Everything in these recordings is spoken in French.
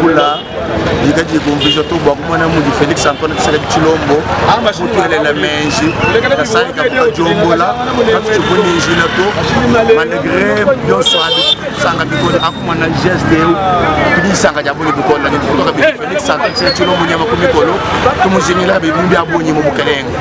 Jombula yikaji conviction to ba kuma na mu di Felix Antoine Tshisekedi Tshilombo mutuele la menji la sai ka Jombula ka tshubuni jina to malgré yo sanga bikolo akuma na geste kidi sanga jabuli bikolo la to ka Felix Antoine Tshisekedi Tshilombo nyama ku mikolo to mu jimila be mbi abonyi mu mukelenga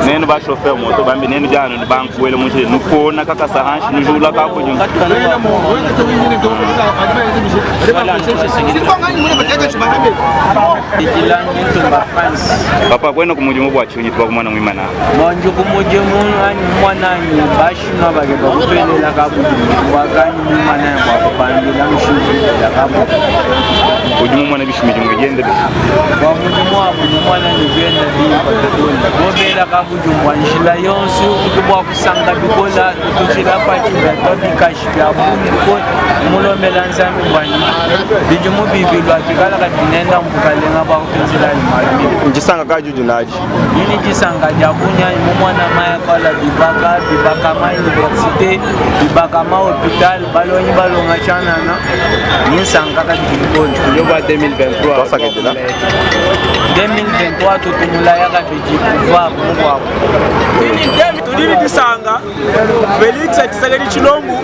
nene ba chauffeur moto bambi nene jana ni banku wele munje nukona kaka sahanshi nujula kako jum papa kwenda kumujumu bwa chunyi twa kumwana mwimana monju kumujumu mwana ni bashino bage bakupelela kabujumu wakani mwimana kwa kupandila mshuji ya kabu kujumu mwana bishimije mugende kwa mujumu wabu mwana ni genda bi patadoni gobela kabujumu wanshila yonsu kutubwa kusanga bikola kutushila pachira tobi kashibya mungu mulomela nzambi bwani bijumu bibilwa kikala katinenda mbukalenga bakutenzela imali njisanga kajuju naji yini jisanga jabunya mumwana maya kala bibaka ma université bibaka ma hôpital balonyi balonga chanana nisanga kadikoni yoba 2023 tosaketela 2023 tutumula yaka biji pouvoir mungwa tudini disanga Felix Tshisekedi Tshilombo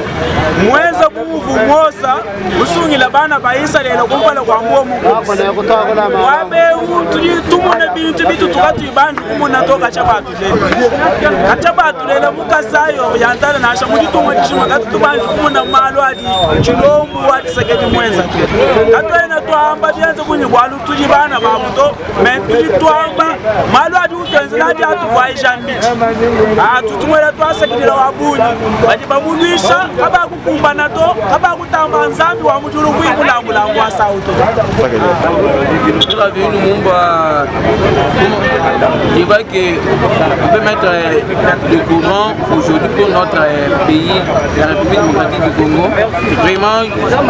mweza kuvumosa usungila bana baisa lelo kumpala kwa mbuo mungu wabe tumune bintu bitu tukatu ibandu kumuna toka chabatu lelo kachabatu lelo mukasayo yantana nasha mujitumwe tishima katu tubandu kumuna malo adi Tshilombo wa Tshisekedi mwenza katwena twamba byenze kunyigwalu tujibana babuto mentuli twamba malo adi utenzela adi atuvaisha mbichi tutumwele twasekidila wabuni badi bamulwisha kaba kukumba nato kaba kutamba nzambi wa mujulu kuimulambulangu wa sauto je vois qu'on peut mettre le courant aujourd'hui pour notre pays, la République démocratique du Congo. Vraiment,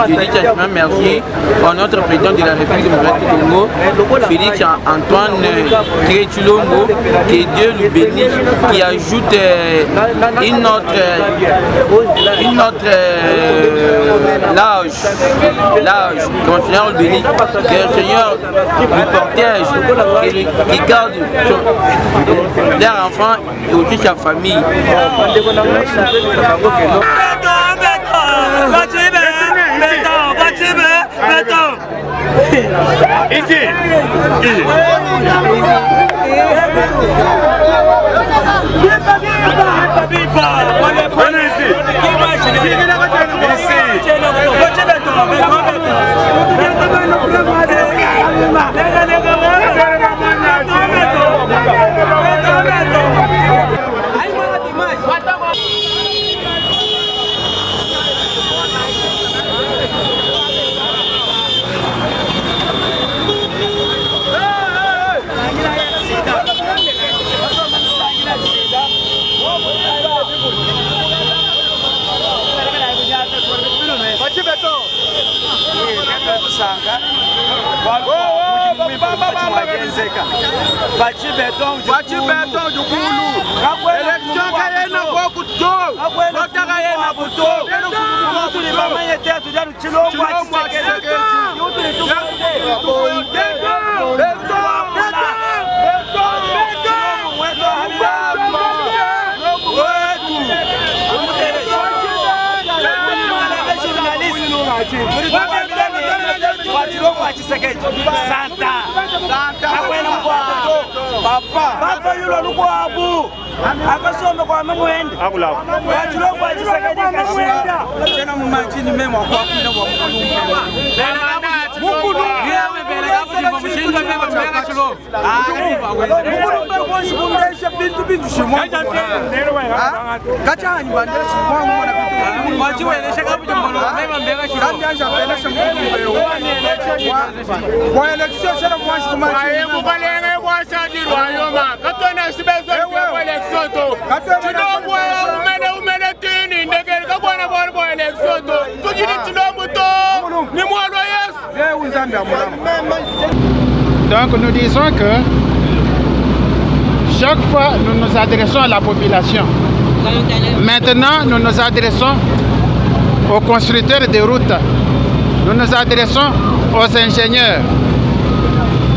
je dis chacun merci à notre président de la République démocratique du Congo, Félix Antoine Tshilombo, que Dieu lui bénisse, qui ajoute une autre l'âge, que le Seigneur le bénisse, que le Seigneur lui protège, qui garde leur enfant et aussi sa famille. Papa yulo lukwabu akasomba kwa mamwenda Tshilombo wa Tshisekedi kashinda tena mumachini mema kwa kuna wa mukulu yewe bela kabu mumshinga mema mbega Tshilombo mukulu kwa shikumbesha bintu shimwa kachani bandera shimwa mwana bintu wachiwelesha kabu jombono mema mbega Tshilombo kanja belesha mukulu kwa election shana mwashi kumachi kubalenga kwa shadirwa yoma katona sibezo kwa election to Tshilombo umene tini ndegeli kakwana kwa election to tujini Tshilombo to ni mwalo Yesu. Donc nous disons que chaque fois, nous nous adressons à la population. Maintenant, nous nous adressons aux constructeurs de routes. Nous nous adressons aux ingénieurs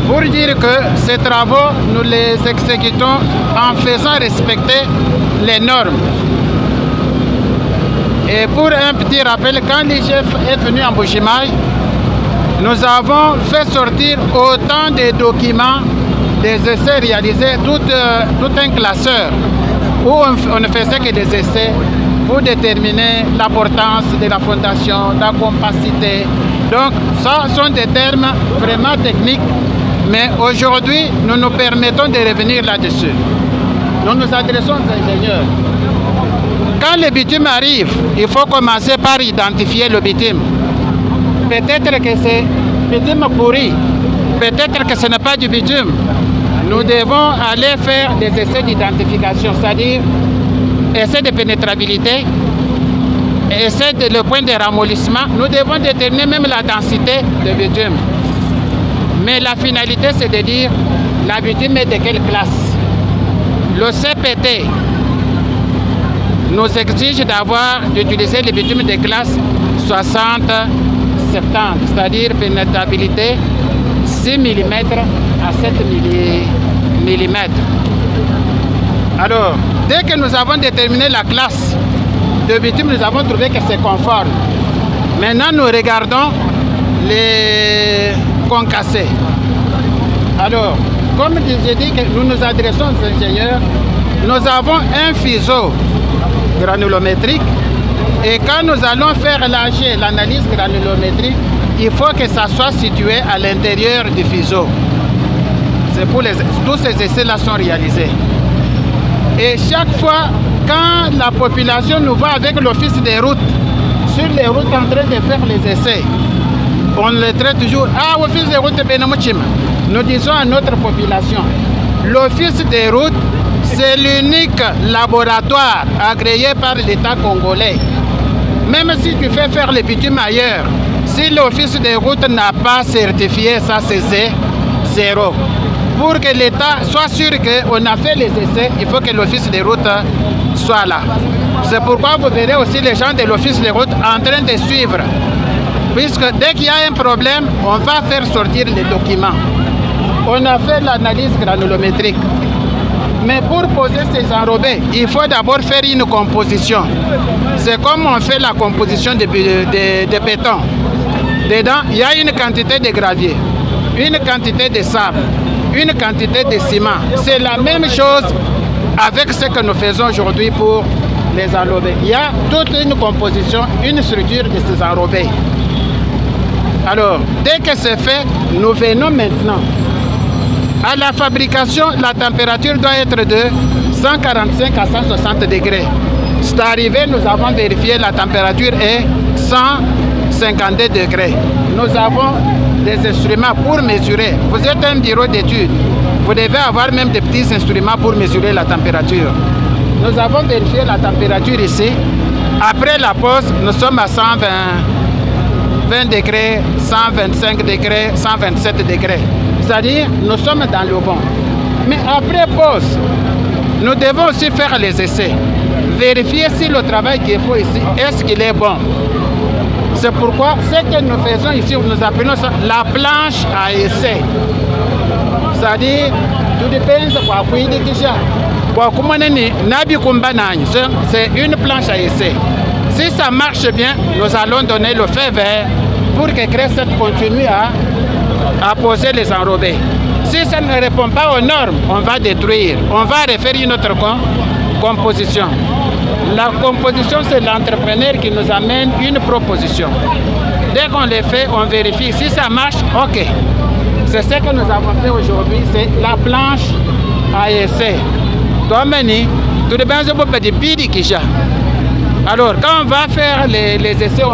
pour dire que ces travaux, nous les exécutons en faisant respecter les normes. Et pour un petit rappel, quand l'IGF est venu en Bujimaï, nous avons fait sortir autant de documents, des essais réalisés, tout un classeur où on ne faisait que des essais pour déterminer l'importance de la fondation, la compacité. Donc, ça sont des termes vraiment techniques, mais aujourd'hui, nous nous permettons de revenir là-dessus. Nous nous adressons aux ingénieurs. Quand le bitume arrive, il faut commencer par identifier le bitume. Peut-être que c'est bitume pourri, peut-être que ce n'est pas du bitume. Nous devons aller faire des essais d'identification, c'est-à-dire essais de pénétrabilité, essais de le point de ramollissement. Nous devons déterminer même la densité de bitume. Mais la finalité, c'est de dire la bitume est de quelle classe. Le CPT nous exige d'utiliser le bitume de classe 60-70, c'est-à-dire pénétrabilité 6 mm à 7 mm. Alors, dès que nous avons déterminé la classe de bitume, nous avons trouvé que c'est conforme. Maintenant, nous regardons les concassés. Alors, comme j'ai dit que nous nous adressons aux ingénieurs, nous avons un fuseau granulométrique et quand nous allons faire l'analyse granulométrique, il faut que ça soit situé à l'intérieur du fuseau. C'est pour tous ces essais-là sont réalisés. Et chaque fois, quand la population nous voit avec l'office des routes, sur les routes en train de faire les essais, on les traite toujours. Ah, office des routes, nous disons à notre population, l'office des routes, c'est l'unique laboratoire agréé par l'État congolais. Même si tu fais faire le bitume ailleurs, si l'office des routes n'a pas certifié ça, c'est zéro. Pour que l'État soit sûr qu'on a fait les essais, il faut que l'office des routes soit là. C'est pourquoi vous verrez aussi les gens de l'office des routes en train de suivre. Puisque dès qu'il y a un problème, on va faire sortir les documents. On a fait l'analyse granulométrique. Mais pour poser ces enrobés, il faut d'abord faire une composition. C'est comme on fait la composition de béton. Dedans, il y a une quantité de gravier, une quantité de sable, une quantité de ciment. C'est la même chose avec ce que nous faisons aujourd'hui pour les enrobés. Il y a toute une composition, une structure de ces enrobés. Alors, dès que c'est fait, nous venons maintenant. À la fabrication, la température doit être de 145 à 160 degrés. C'est arrivé, nous avons vérifié, la température est 152 degrés. Nous avons des instruments pour mesurer. Vous êtes un bureau d'études. Vous devez avoir même des petits instruments pour mesurer la température. Nous avons vérifié la température ici. Après la pause, nous sommes à 120 degrés, 125 degrés, 127 degrés. C'est-à-dire, nous sommes dans le bon. Mais après pause, nous devons aussi faire les essais. Vérifier si le travail qu'il faut ici, est-ce qu'il est bon. C'est pourquoi ce que nous faisons ici, nous appelons ça la planche à essai. C'est-à-dire, tout dépend de quoi c'est une planche à essai. Si ça marche bien, nous allons donner le feu vert pour que Cresset continue à poser les enrobés. Si ça ne répond pas aux normes, on va détruire. On va refaire une autre composition. La composition, c'est l'entrepreneur qui nous amène une proposition. Dès qu'on les fait, on vérifie. Si ça marche, ok. C'est ce que nous avons fait aujourd'hui, c'est la planche à essai. Alors, quand on va faire les essais,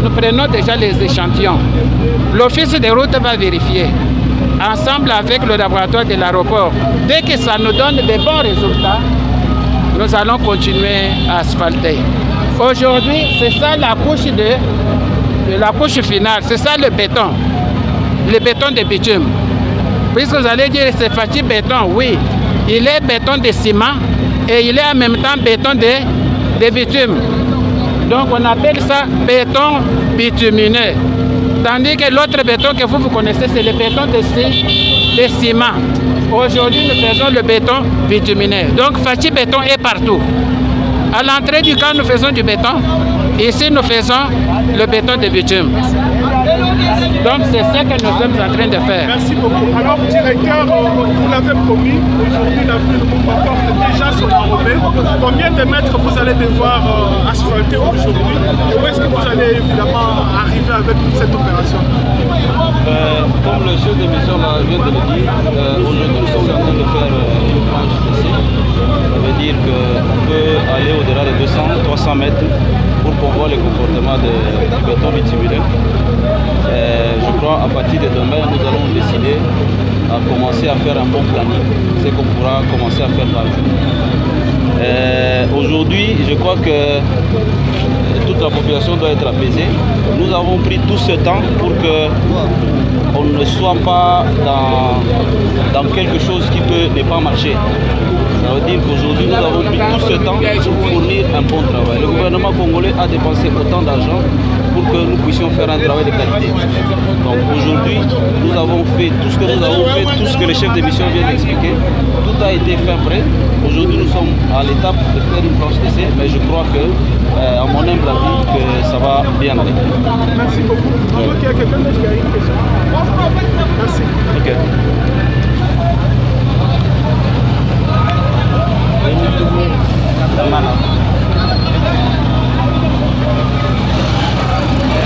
nous prenons déjà les échantillons. L'office des routes va vérifier, ensemble avec le laboratoire de l'aéroport. Dès que ça nous donne de bons résultats, nous allons continuer à asphalter. Aujourd'hui, c'est ça la couche finale, c'est ça le béton de bitume. Puisque vous allez dire c'est facile béton, oui, il est béton de ciment et il est en même temps béton de bitume. Donc on appelle ça béton bitumineux. Tandis que l'autre béton que vous connaissez, c'est le béton de ciment. Aujourd'hui, nous faisons le béton bitumineux. Donc Fachi Béton est partout. À l'entrée du camp, nous faisons du béton. Ici, nous faisons le béton de bitume. Donc, c'est ce que nous sommes en train de faire. Merci beaucoup. Alors, directeur, vous l'avez promis, aujourd'hui, l'avenue de Mumba porte déjà son enrobé. Combien de mètres vous allez devoir asphalter aujourd'hui? Et où est-ce que vous allez évidemment arriver avec toute cette opération? Comme le chef de mission vient de le dire, aujourd'hui, nous sommes en train de faire une planche ici. Ça veut dire qu'on peut aller au-delà de 200-300 mètres pour pouvoir le comportement du béton bitumineux. Je crois à partir de demain, nous allons décider à commencer à faire un bon planning, c'est qu'on pourra commencer à faire par jour. Aujourd'hui, je crois que toute la population doit être apaisée. Nous avons pris tout ce temps pour que on ne soit pas dans quelque chose qui peut ne pas marcher. Ça veut dire qu'aujourd'hui, nous avons pris tout ce temps pour fournir un bon travail. Le gouvernement congolais a dépensé autant d'argent pour que nous puissions faire un travail de qualité. Donc aujourd'hui, nous avons fait tout ce que nous avons fait, tout ce que le chef de mission vient d'expliquer. Tout a été fait prêt. Aujourd'hui, nous sommes à l'étape de faire une planche d'essai, mais je crois que, à mon humble avis, que ça va bien aller. Merci beaucoup. Il y a quelqu'un d'autre qui a une question? Merci. Okay.